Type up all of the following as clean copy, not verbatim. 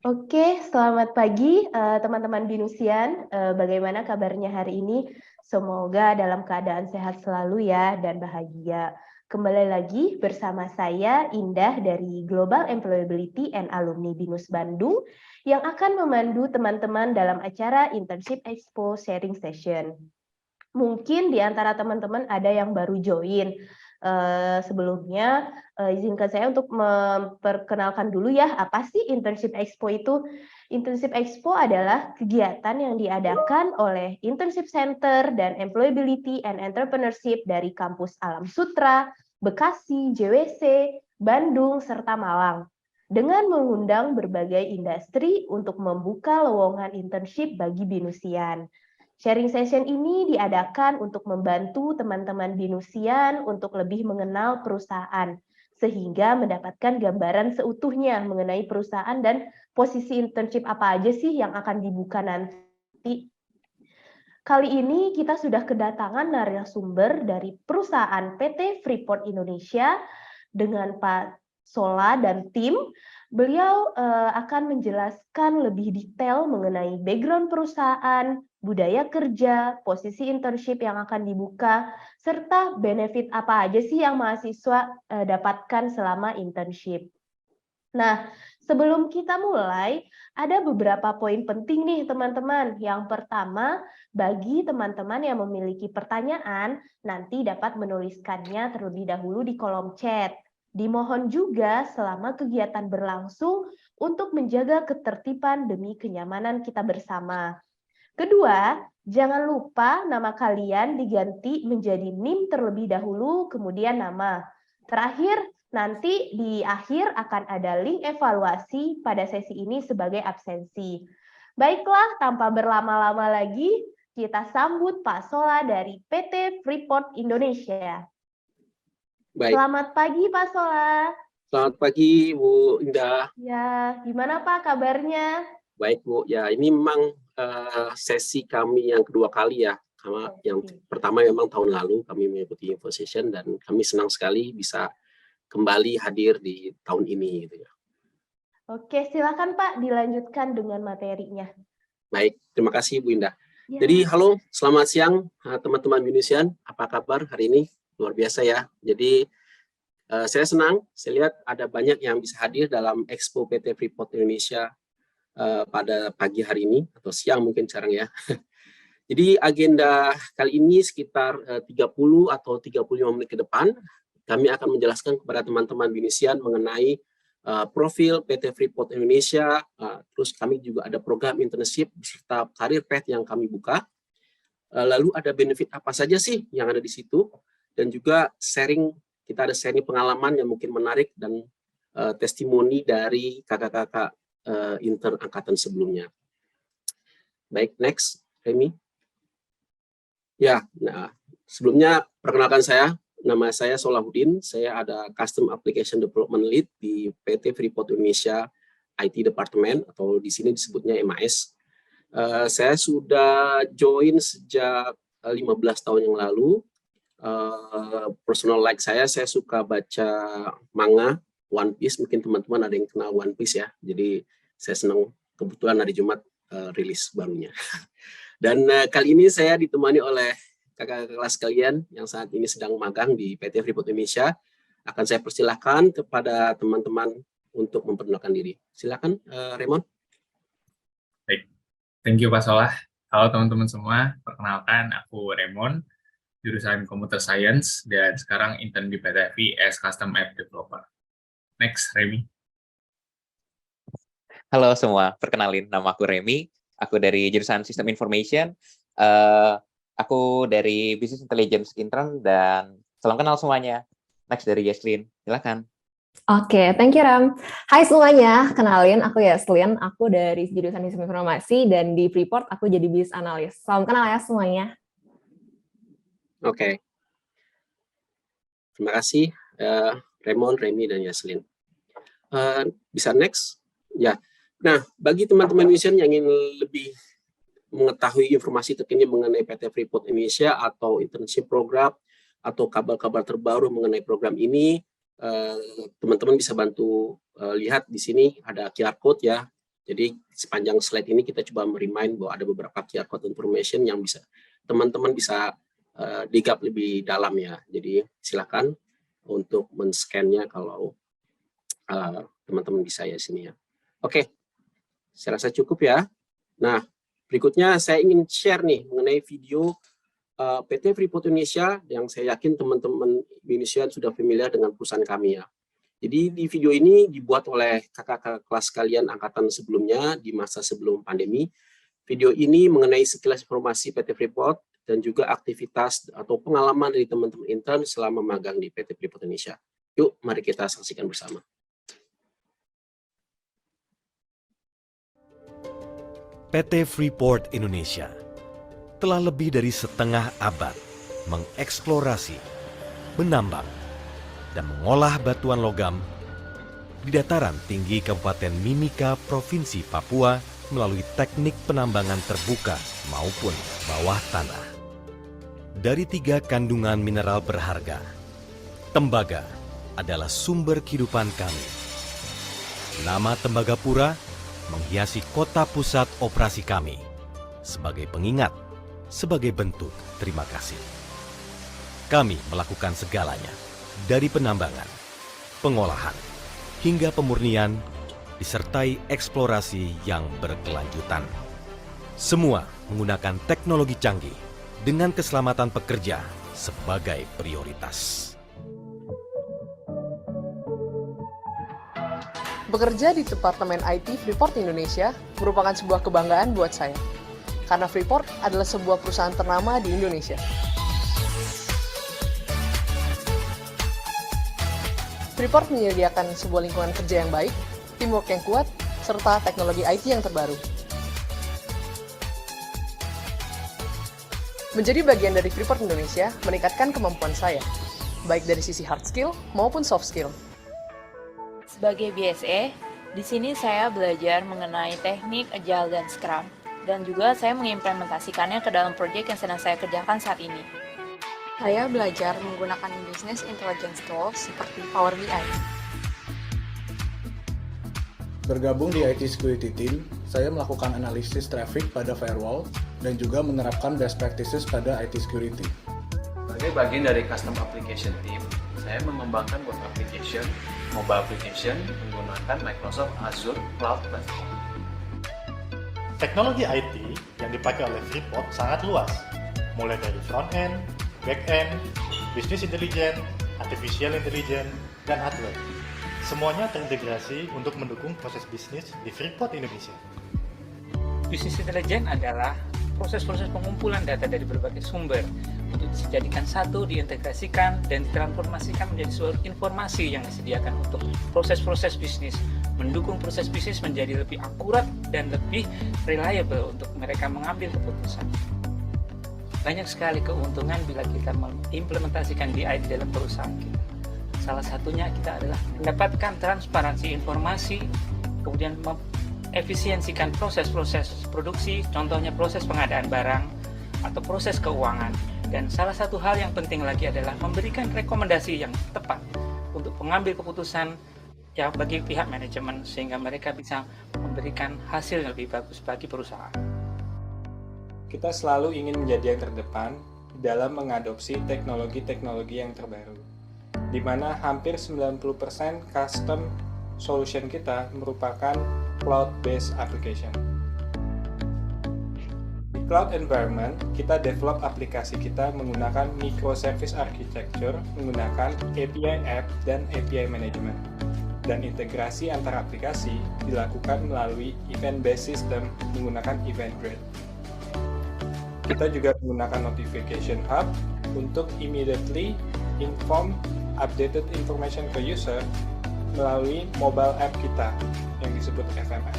Oke, selamat pagi teman-teman Binusian. Bagaimana kabarnya hari ini? Semoga dalam keadaan sehat selalu ya dan bahagia. Kembali lagi bersama saya Indah dari Global Employability and Alumni Binus Bandung yang akan memandu teman-teman dalam acara Internship Expo Sharing Session. Mungkin di antara teman-teman ada yang baru join. Sebelumnya izinkan saya untuk memperkenalkan dulu ya, apa sih Internship Expo itu? Internship Expo adalah kegiatan yang diadakan oleh Internship Center dan Employability and Entrepreneurship dari kampus Alam Sutra, Bekasi, JWC, Bandung, serta Malang. Dengan mengundang berbagai industri untuk membuka lowongan internship bagi Binusian. Sharing session ini diadakan untuk membantu teman-teman Binusian untuk lebih mengenal perusahaan, sehingga mendapatkan gambaran seutuhnya mengenai perusahaan dan posisi internship apa aja sih yang akan dibuka nanti. Kali ini kita sudah kedatangan narasumber dari perusahaan PT Freeport Indonesia dengan Pak Sola dan tim. Beliau akan menjelaskan lebih detail mengenai background perusahaan, budaya kerja, posisi internship yang akan dibuka, serta benefit apa aja sih yang mahasiswa dapatkan selama internship. Nah, sebelum kita mulai, ada beberapa poin penting nih teman-teman. Yang pertama, bagi teman-teman yang memiliki pertanyaan, nanti dapat menuliskannya terlebih dahulu di kolom chat. Dimohon juga selama kegiatan berlangsung untuk menjaga ketertiban demi kenyamanan kita bersama. Kedua, jangan lupa nama kalian diganti menjadi NIM terlebih dahulu, kemudian nama. Terakhir, nanti di akhir akan ada link evaluasi pada sesi ini sebagai absensi. Baiklah, tanpa berlama-lama lagi, kita sambut Pak Sola dari PT Freeport Indonesia. Baik. Selamat pagi Pak Sola. Selamat pagi Bu Indah. Ya, gimana Pak kabarnya? Baik Bu, ya ini memang sesi kami yang kedua kali ya. Karena yang pertama memang tahun lalu kami mengikuti info session dan kami senang sekali bisa kembali hadir di tahun ini gitu ya. Oke, silakan Pak dilanjutkan dengan materinya. Baik, terima kasih Bu Indah. Ya. Jadi halo, selamat siang teman-teman Binusian. Apa kabar hari ini? Luar biasa ya. Jadi saya senang, saya lihat ada banyak yang bisa hadir dalam Expo PT Freeport Indonesia pada pagi hari ini, atau siang mungkin sekarang ya. Jadi agenda kali ini sekitar 30 atau 35 menit ke depan, kami akan menjelaskan kepada teman-teman Binusian mengenai profil PT Freeport Indonesia, terus kami juga ada program internship serta karir path yang kami buka. Lalu ada benefit apa saja sih yang ada di situ, dan juga sharing, kita ada sharing pengalaman yang mungkin menarik dan testimoni dari kakak-kakak intern angkatan sebelumnya. Baik, next, Remy. Ya, nah sebelumnya perkenalkan saya, nama saya Solahuddin, saya ada Custom Application Development Lead di PT Freeport Indonesia IT Department, atau di sini disebutnya MAS. Saya sudah join sejak 15 tahun yang lalu. Personal like saya suka baca manga One Piece, mungkin teman-teman ada yang kenal One Piece ya. Jadi saya senang kebetulan hari Jumat rilis barunya. Dan kali ini saya ditemani oleh kakak kelas kalian yang saat ini sedang magang di PT Freeport Indonesia. Akan saya persilahkan kepada teman-teman untuk memperkenalkan diri. Silakan Raymond. Baik, thank you Pak Solah. Halo teman-teman semua, perkenalkan aku Raymond, jurusan Computer Science, dan sekarang intern di PT FI as Custom App Developer. Next, Remy. Halo semua, perkenalin nama aku Remy, aku dari jurusan System Information, aku dari Business Intelligence Intern, dan salam kenal semuanya. Next dari Yaslin, silakan. Oke, thank you Ram. Hai semuanya, kenalin aku Yaslin, aku dari jurusan Sistem Informasi, dan di Freeport aku jadi Business Analyst. Salam kenal ya semuanya. Oke. Terima kasih Raymond, Remy, dan Yaslin. Bisa next? Ya. Nah, bagi teman-teman Binusian yang ingin lebih mengetahui informasi terkini mengenai PT Freeport Indonesia atau internship program atau kabar-kabar terbaru mengenai program ini, teman-teman bisa bantu lihat di sini ada QR code ya. Jadi sepanjang slide ini kita coba merimain bahwa ada beberapa QR code information yang bisa teman-teman bisa digap lebih dalam ya. Jadi silakan untuk men-scan-nya kalau teman-teman bisa ya sini ya. Oke, saya rasa cukup ya. Nah, berikutnya saya ingin share nih mengenai video PT Freeport Indonesia yang saya yakin teman-teman Indonesia sudah familiar dengan perusahaan kami ya. Jadi di video ini dibuat oleh kakak-kakak kelas kalian angkatan sebelumnya di masa sebelum pandemi. Video ini mengenai sekilas informasi PT Freeport dan juga aktivitas atau pengalaman dari teman-teman intern selama magang di PT Freeport Indonesia. Yuk, mari kita saksikan bersama. PT Freeport Indonesia telah lebih dari setengah abad mengeksplorasi, menambang, dan mengolah batuan logam di dataran tinggi Kabupaten Mimika, Provinsi Papua melalui teknik penambangan terbuka maupun bawah tanah. Dari 3 kandungan mineral berharga, tembaga adalah sumber kehidupan kami. Nama Tembagapura menghiasi kota pusat operasi kami sebagai pengingat, sebagai bentuk terima kasih. Kami melakukan segalanya, dari penambangan, pengolahan, hingga pemurnian, disertai eksplorasi yang berkelanjutan. Semua menggunakan teknologi canggih dengan keselamatan pekerja sebagai prioritas. Bekerja di Departemen IT Freeport Indonesia merupakan sebuah kebanggaan buat saya, karena Freeport adalah sebuah perusahaan ternama di Indonesia. Freeport menyediakan sebuah lingkungan kerja yang baik, teamwork yang kuat, serta teknologi IT yang terbaru. Menjadi bagian dari Freeport Indonesia meningkatkan kemampuan saya, baik dari sisi hard skill maupun soft skill. Sebagai BSE, di sini saya belajar mengenai teknik Agile dan Scrum, dan juga saya mengimplementasikannya ke dalam proyek yang sedang saya kerjakan saat ini. Saya belajar menggunakan business intelligence tools seperti Power BI. Bergabung di IT Security Team, saya melakukan analisis traffic pada firewall dan juga menerapkan best practices pada IT security. Sebagai bagian dari Custom Application Team, saya mengembangkan web application, mobile application menggunakan Microsoft Azure Cloud Platform. Teknologi IT yang dipakai oleh Freeport sangat luas, mulai dari front-end, back-end, business intelligence, artificial intelligence, dan hardware. Semuanya terintegrasi untuk mendukung proses bisnis di Freeport Indonesia. Business intelligence adalah proses-proses pengumpulan data dari berbagai sumber untuk dijadikan satu, diintegrasikan, dan ditransformasikan menjadi suatu informasi yang disediakan untuk proses-proses bisnis, mendukung proses bisnis menjadi lebih akurat dan lebih reliable untuk mereka mengambil keputusan. Banyak sekali keuntungan bila kita mengimplementasikan BI di dalam perusahaan kita. Salah satunya kita adalah mendapatkan transparansi informasi, kemudian mengefisiensikan proses-proses produksi, contohnya proses pengadaan barang atau proses keuangan. Dan salah satu hal yang penting lagi adalah memberikan rekomendasi yang tepat untuk pengambil keputusan ya bagi pihak manajemen sehingga mereka bisa memberikan hasil yang lebih bagus bagi perusahaan. Kita selalu ingin menjadi yang terdepan dalam mengadopsi teknologi-teknologi yang terbaru, di mana hampir 90% custom solution kita merupakan cloud-based application. Di cloud environment, kita develop aplikasi kita menggunakan microservice architecture, menggunakan API app dan API management. Dan integrasi antara aplikasi dilakukan melalui event-based system menggunakan Eventbrite. Kita juga menggunakan notification hub untuk immediately inform updated information ke user melalui mobile app kita yang disebut FMF.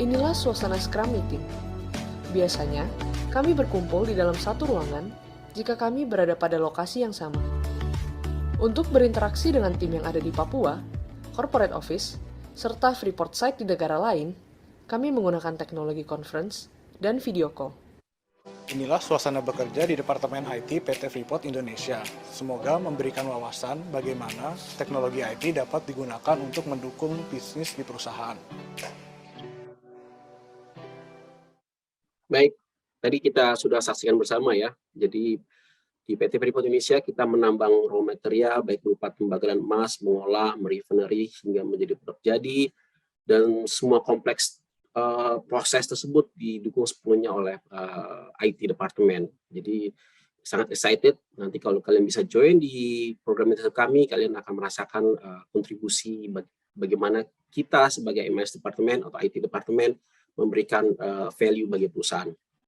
Inilah suasana Scrum Meeting. Biasanya, kami berkumpul di dalam satu ruangan jika kami berada pada lokasi yang sama. Untuk berinteraksi dengan tim yang ada di Papua, corporate office, serta Freeport site di negara lain, kami menggunakan teknologi conference dan video call. Inilah suasana bekerja di Departemen IT PT Freeport Indonesia. Semoga memberikan wawasan bagaimana teknologi IT dapat digunakan untuk mendukung bisnis di perusahaan. Baik, tadi kita sudah saksikan bersama ya. Jadi di PT Freeport Indonesia kita menambang raw material baik berupa pembakaran emas, mengolah, merefinery hingga menjadi produk jadi, dan semua kompleks proses tersebut didukung sepenuhnya oleh IT departemen. Jadi sangat excited nanti kalau kalian bisa join di program internship kami, kalian akan merasakan kontribusi bagaimana kita sebagai MS departemen atau IT departemen memberikan value bagi perusahaan.